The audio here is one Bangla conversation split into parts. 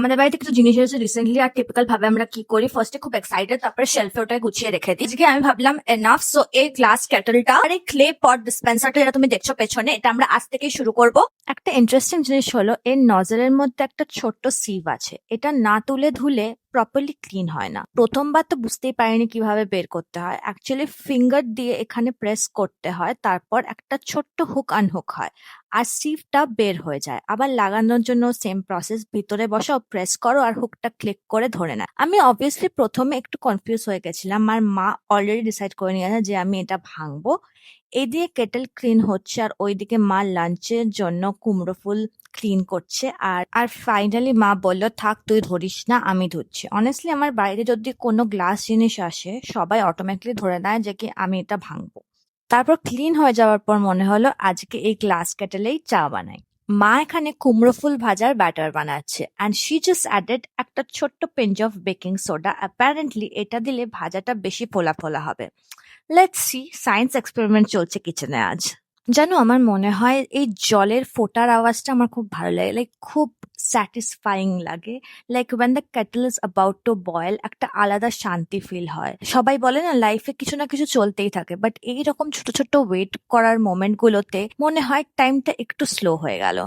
আমাদের বাড়িতে কিছু জিনিস এসেছে রিসেন্টলি, আর টিপিক্যাল ভাবে আমরা কি করি, ফার্স্টে খুব এক্সাইটেড, তারপরে শেলফে ওটাকে গুছিয়ে রেখে দিই। আজকে আমি ভাবলাম এনাফ, সো এই গ্লাস কেটলটা আর এই ক্লে পট ডিসপেন্সারটা যেটা তুমি দেখছো পেছনে, এটা আমরা আজ থেকেই শুরু করব। একটা ইন্টারেস্টিং জিনিস হলো এর নজরের মধ্যে একটা ছোট্ট সিভ আছে, এটা না তুলে ধুলে প্রপারলি ক্লিন হয় না। প্রথমবার তো বুঝতেই পারিনি কিভাবে বের করতে হয়। অ্যাকচুয়ালি ফিঙ্গার দিয়ে এখানে প্রেস করতে হয়, তারপর একটা ছোট্ট হুক আনহুক হয় আর সিভটা বের হয়ে যায়। আবার লাগানোর জন্য সেম প্রসেস, ভিতরে বসাও, প্রেস করো আর হুকটা ক্লিক করে ধরে না। আমি অবভিয়াসলি প্রথমে একটু কনফিউজ হয়ে গেছিলাম, আর মা অলরেডি ডিসাইড করে নিয়েছে যে আমি এটা ভাঙবো। এইদিকে কেটেল ক্লিন হচ্ছে আর ওইদিকে মা লাঞ্চের জন্য কুমড়ো ফুল ক্লিন করছে। আর আর ফাইনালি মা বলল, থাক তুই ধরিস না, আমি ধরছি। অনেস্টলি আমার বাইরে যদি কোনো গ্লাস জিনিস আসে, সবাই অটোমেটিকলি ধরে নেয় যে কি আমি এটা ভাঙবো। তারপর ক্লিন হয়ে যাওয়ার পর মনে হলো আজকে এই গ্লাস কেটেলেই চা বানাই। মা এখানে কুমড়ো ফুল ভাজার ব্যাটার বানাচ্ছে, অ্যান্ড শি জাস্ট অ্যাডেড একটা ছোট্ট pinch of baking soda. Apparently এটা দিলে ভাজাটা বেশি ফোলা ফোলা হবে। লেটস সি, সায়েন্স এক্সপেরিমেন্ট চলছে কিচেনে আজ। জানো, আমার মনে হয় এই জলের ফোটার আওয়াজটা আমার খুব ভালো লাগে, লাইক খুব স্যাটিসফাইং লাগে। Like when the kettle is about to boil, একটা আলাদা শান্তি ফিল হয়। সবাই বলে না লাইফে কিছু না কিছু চলতেই থাকে, বাট এইরকম ছোট ছোট ওয়েট করার মোমেন্ট গুলোতে মনে হয় টাইমটা একটু স্লো হয়ে গেল।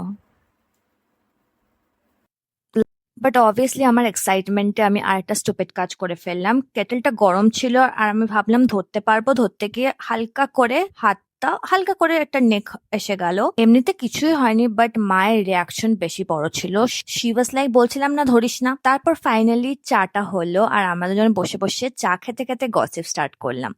বাট অবভিয়াসলি আমার এক্সাইটমেন্টে আমি আরেকটা স্টুপিড কাজ করে ফেললাম। কেটেলটা গরম ছিল আর আমি ভাবলাম ধরতে পারবো, ধরতে গিয়ে হালকা করে হাতটা হালকা করে একটা নেক এসে গেল। এমনিতে কিছুই হয়নি, বাট মায়ের রিয়াকশন বেশি বড় ছিল। শি ওয়াজ লাইক, বলছিলাম না ধরিস না। তারপর ফাইনালি চাটা হলো আর আমরা দুজন বসে বসে চা খেতে খেতে গসিপ স্টার্ট করলাম।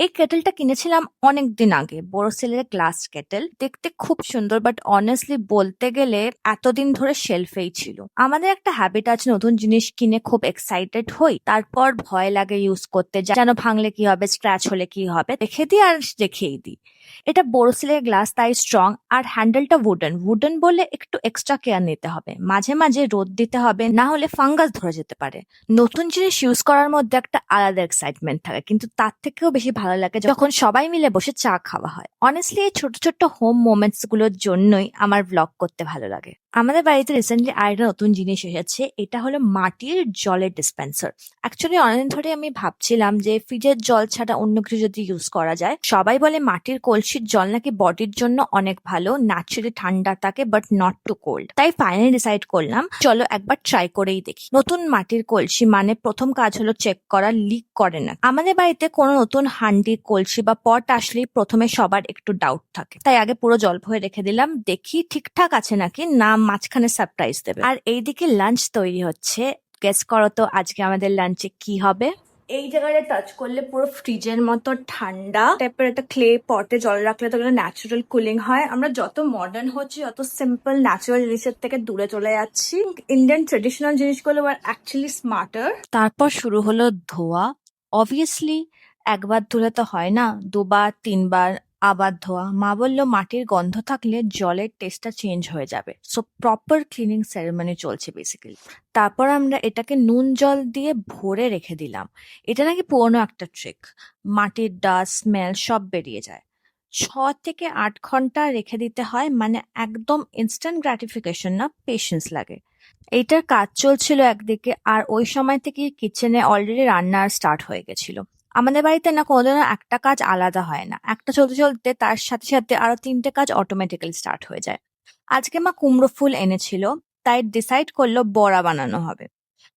এই কেটেলটা কিনেছিলাম অনেক দিন আগে, বোরোসিলের গ্লাস কেটেল, দেখতে খুব সুন্দর, বাট অনেস্টলি বলতে গেলে এতদিন ধরে শেলফেই ছিল। আমাদের একটা হ্যাবিট আছে, নতুন জিনিস কিনে খুব এক্সাইটেড হই, তারপর ভয় লাগে ইউজ করতে, যেন ভাঙলে কি হবে, স্ক্র্যাচ হলে কি হবে, রেখে দিই আর রেখেই দিই। এটা বোরোসিলের গ্লাস, তাই স্ট্রং, আর হ্যান্ডেলটা উডেন। উডেন বলে একটু এক্সট্রা কেয়ার নিতে হবে, মাঝে মাঝে রোদ দিতে হবে, না হলে ফাঙ্গাস ধরে যেতে পারে। নতুন জিনিস ইউজ করার মধ্যে একটা আলাদা এক্সাইটমেন্ট থাকে, কিন্তু তার থেকেও বেশি ভালো লাগে যখন সবাই মিলে বসে চা খাওয়া হয়। অনেস্টলি এই ছোট ছোট হোম মোমেন্টস গুলোর জন্যই আমার ব্লগ করতে ভালো লাগে। আমাদের বাড়িতে রিসেন্টলি আরেকটা নতুন জিনিস এসেছে, এটা হলো মাটির জলের ডিসপেন্সার। অ্যাকচুয়ালি অনেকদিন ধরে আমি ভাবছিলাম যে ফ্রিজের জল ছাড়া অন্য কিছু যদি ইউজ করা যায়। সবাই বলে মাটির কলসির জল নাকি বডির জন্য অনেক ভালো, ন্যাচারালি ঠান্ডা থাকে, বাট নট টু কোল্ড। তাই ফাইনালি ডিসাইড করলাম চলো একবার ট্রাই করেই দেখি। নতুন মাটির কলসি মানে প্রথম কাজ হলো চেক করা লিক করে না। আমাদের বাড়িতে কোনো নতুন হান্ডি, কলসি বা পট আসলেই প্রথমে সবার একটু ডাউট থাকে, তাই আগে পুরো জল ভরে রেখে দিলাম, দেখি ঠিকঠাক আছে নাকি, না মাঝখানে সারপ্রাইজ দেবে। আর এইদিকে লাঞ্চ তৈরি হচ্ছে। গেস করো তো আজকে আমাদের লাঞ্চে কি হবে। এই জায়গাটা টাচ করলে পুরো ফ্রিজের মতো ঠান্ডা টাইপের একটা ক্লে পটে জল রাখলে তো ন্যাচারাল কুলিং হয়। আমরা যত মডার্ন হচ্ছি, যত সিম্পল ন্যাচারাল জিনিসের থেকে দূরে চলে যাচ্ছি। ইন্ডিয়ান ট্রেডিশনাল জিনিসগুলো আর অ্যাকচুয়ালি স্মার্টার। তারপর শুরু হলো ধোয়া। অবভিয়াসলি একবার ধুলে তো হয় না, দুবার তিনবার আবার ধোয়া। মা বললো মাটির গন্ধ থাকলে জলের টেস্টটা চেঞ্জ হয়ে যাবে, সো প্রপার ক্লিনিং সেরেমনি চলছে বেসিক্যালি। তারপর আমরা এটাকে নুন জল দিয়ে ভরে রেখে দিলাম। এটা নাকি পুরনো একটা ট্রিক, মাটির ডাস্ট স্মেল সব বেরিয়ে যায়। 6 থেকে 8 ঘন্টা রেখে দিতে হয়, মানে একদম ইনস্ট্যান্ট গ্র্যাটিফিকেশন না, পেশেন্স লাগে। এইটার কাজ চলছিল একদিকে, আর ওই সময় থেকে কিচেনে অলরেডি রান্না স্টার্ট হয়ে গেছিল। আমাদের বাড়িতে না কোনোদিনও একটা কাজ আলাদা হয় না, একটা চলতে চলতে তার সাথে সাথে আরো 3টে কাজ অটোমেটিক্যালি স্টার্ট হয়ে যায়। আজকে মা কুমড়ো ফুল এনেছিল, তাই ডিসাইড করলো বড়া বানানো হবে।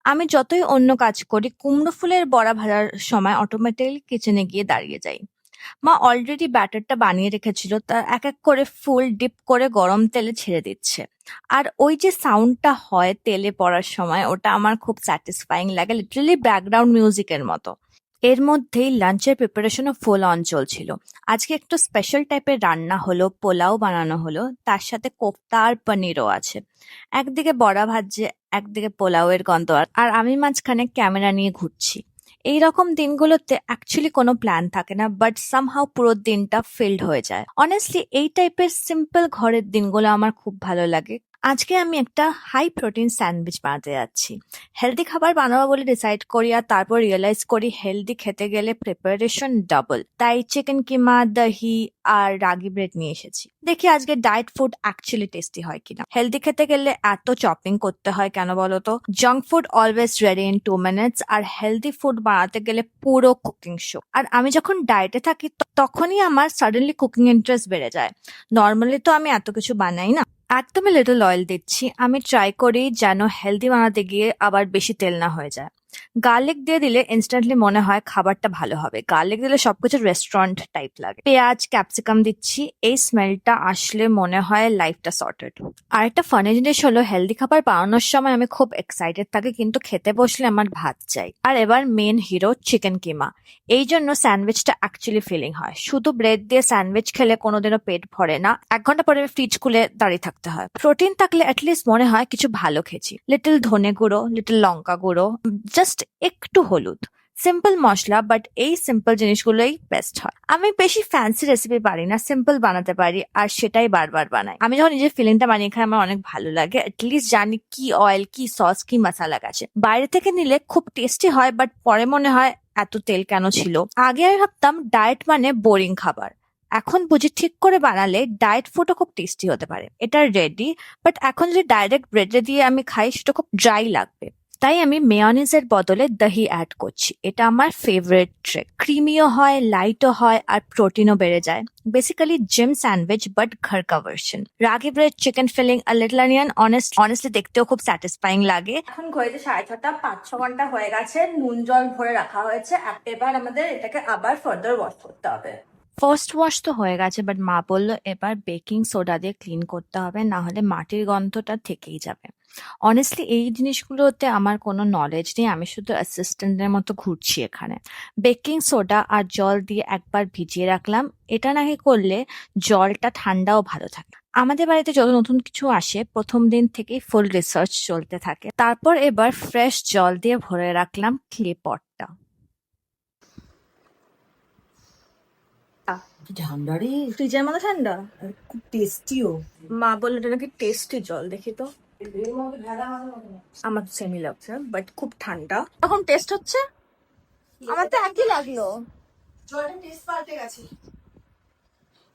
আমি যতই অন্য কাজ করি, কুমড়ো ফুলের বড়া ভাজার সময় অটোমেটিক্যালি কিচেনে গিয়ে দাঁড়িয়ে যাই। মা অলরেডি ব্যাটারটা বানিয়ে রেখেছিল, তা এক এক করে ফুল ডিপ করে গরম তেলে ছেড়ে দিচ্ছে। আর ওই যে সাউন্ডটা হয় তেলে পড়ার সময়, ওটা আমার খুব স্যাটিসফাইং লাগে, লিটারালি ব্যাকগ্রাউন্ড মিউজিকের মতো। এর মধ্যেই লাঞ্চের প্রিপারেশনও ফুল অন চলছিল। আজকে একটু স্পেশাল টাইপের রান্না হলো, পোলাও বানানো হলো, তার সাথে কোফতা আর পনিরও আছে। একদিকে বড়া ভাজছে, একদিকে পোলাওয়ের গন্ধ, আর আমি মাঝখানে ক্যামেরা নিয়ে ঘুরছি। এইরকম দিনগুলোতে অ্যাকচুয়ালি কোনো প্ল্যান থাকে না, বাট সামহাউ পুরো দিনটা ফিল্ড হয়ে যায়। অনেস্টলি এই টাইপের সিম্পল ঘরের দিনগুলো আমার খুব ভালো লাগে, আজকে আমি একটা হাই প্রোটিন স্যান্ডউইচ বানাতে যাচ্ছি। হেলদি খাবার বানাবো বলে ডিসাইড করি আর তারপর রিয়েলাইজ করি হেলদি খেতে গেলে প্রিপারেশন ডাবল। তাই চিকেন কিমা, দহি আর রাগি ব্রেড নিয়ে এসেছি। দেখি আজকে ডায়েট ফুড অ্যাকচুয়ালি টেস্টি হয় কিনা। হেলদি খেতে গেলে এত চপিং করতে হয় কেন বলো তো? Junk food always ready in 2 minutes, আর হেলদি ফুড বানাতে গেলে পুরো কুকিং শো। আর আমি যখন ডায়েটে থাকি তখনই আমার সাডেনলি কুকিং ইন্টারেস্ট বেড়ে যায়। নর্মালি তো আমি এত কিছু বানাই না। একদমই লিটল অয়েল দিচ্ছি। আমি ট্রাই করি যেন হেলদি বানাতে গিয়ে আবার বেশি তেল না হয়ে যায়। গার্লিক দিয়ে দিলে ইনস্ট্যান্টলি মনে হয় খাবারটা ভালো হবে। গার্লিক দিলে সবকিছু রেস্টুরেন্ট টাইপ লাগে। পেঁয়াজ, ক্যাপসিকাম দিচ্ছি। এই স্মেলটা আসলে মনে হয় লাইফটা সর্টেড। আর একটা ফানি জিনিস হলো, হেলদি খাবার বানানোর সময় আমি খুব এক্সাইটেড থাকি, কিন্তু খেতে বসলে আমার ভাত চাই। আর এবার মেন হিরো চিকেন কিমা। এই জন্য স্যান্ডউইচটা অ্যাকচুয়ালি ফিলিং হয়। শুধু ব্রেড দিয়ে স্যান্ডউইচ খেলে কোনোদিনও পেট ভরে না। 1 ঘন্টা পরে ফ্রিজ খুলে দাঁড়িয়ে থাকতে হয়। প্রোটিন থাকলে অ্যাটলিস্ট মনে হয় কিছু ভালো খেয়েছি। লিটল ধনে গুঁড়ো, লিটল লঙ্কা গুঁড়ো, জাস্ট একটু হলুদ। সিম্পল মশলা, বাট এই সিম্পল জিনিসগুলোই বেস্ট হয়। আমি বেশি ফ্যান্সি রেসিপি পারি না, সিম্পল বানাতে পারি আর সেটাই বারবার বানাই। আমি যখন নিজের ফিলিংটা বানিয়ে খাই আমার অনেক ভালো লাগে। অ্যাটলিস্ট জানি কি অয়েল, কি সস, কি মশলা গেছে। বাইরে থেকে নিলে খুব টেস্টি হয়, বাট পরে মনে হয় এত তেল কেন ছিল। আগে আমি ভাবতাম ডায়েট মানে বোরিং খাবার। এখন বুঝি ঠিক করে বানালে ডায়েট ফুডও খুব টেস্টি হতে পারে। এটা রেডি, বাট এখন যদি ডাইরেক্ট ব্রেডে দিয়ে আমি খাই সেটা খুব ড্রাই লাগবে। তাই আমি মেয়োনিজের বদলে দহি অ্যাড করছি। এটা আমার ফেভারিট ট্রিক। ক্রিমিও হয়, লাইটও হয়, আর প্রোটিনও বেড়ে যায়। বেসিক্যালি জিম স্যান্ডউইচ বাট ঘর কা ভার্সন। রাগি ব্রেড, চিকেন ফিলিং আর লিটল অনিয়ন, অনেস্টলি দেখতেও খুব স্যাটিসফাইং লাগে। এখন ঘড়িতে 6:30, 5-6 ঘন্টা হয়ে গেছে। নুন জল ভরে রাখা হয়েছে। এবার আমাদের এটাকে আবার ফার্দার ওয়াশ করতে হবে। ফার্স্ট ওয়াশ তো হয়ে গেছে, বাট মা বললো এবার বেকিং সোডা দিয়ে ক্লিন করতে হবে, না হলে মাটির গন্ধটা থেকেই যাবে। অনেস্টলি এই জিনিসগুলোতে আমার কোনো নলেজ নেই, আমি শুধু অ্যাসিস্ট্যান্টের মতো ঘুরছি এখানে। বেকিং সোডা আর জল দিয়ে একবার ভিজিয়ে রাখলাম। এটা নাকি করলে জলটা ঠান্ডাও ভালো থাকে। আমাদের বাড়িতে যত নতুন কিছু আসে প্রথম দিন থেকেই ফুল রিসার্চ চলতে থাকে। তারপর এবার ফ্রেশ জল দিয়ে ভরে রাখলাম ক্লে পটটা। ঠান্ডা রে, ফ্রিজের মতো ঠান্ডা। আর খুব টেস্টিও। মা বললো এটা নাকি টেস্টি জল, দেখি তো। আমার তো সেমই লাগছে, বাট খুব ঠান্ডা। এখন টেস্ট হচ্ছে, আমার তো একই লাগলো। জলটা টেস্ট পাল্টে গেছে,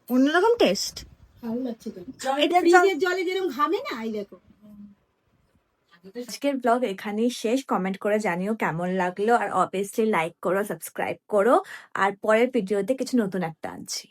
অন্যরকম টেস্ট। ভালো লাগছে তো। এটা ফ্রিজের জলে যেরকম ঘামে না, এই দেখো। আজকের ব্লগ এখানেই শেষ। কমেন্ট করে জানিও কেমন লাগলো, আর অবভিয়াসলি লাইক করো, সাবস্ক্রাইব করো। আর পরের ভিডিওতে কিছু নতুন একটা আনছি।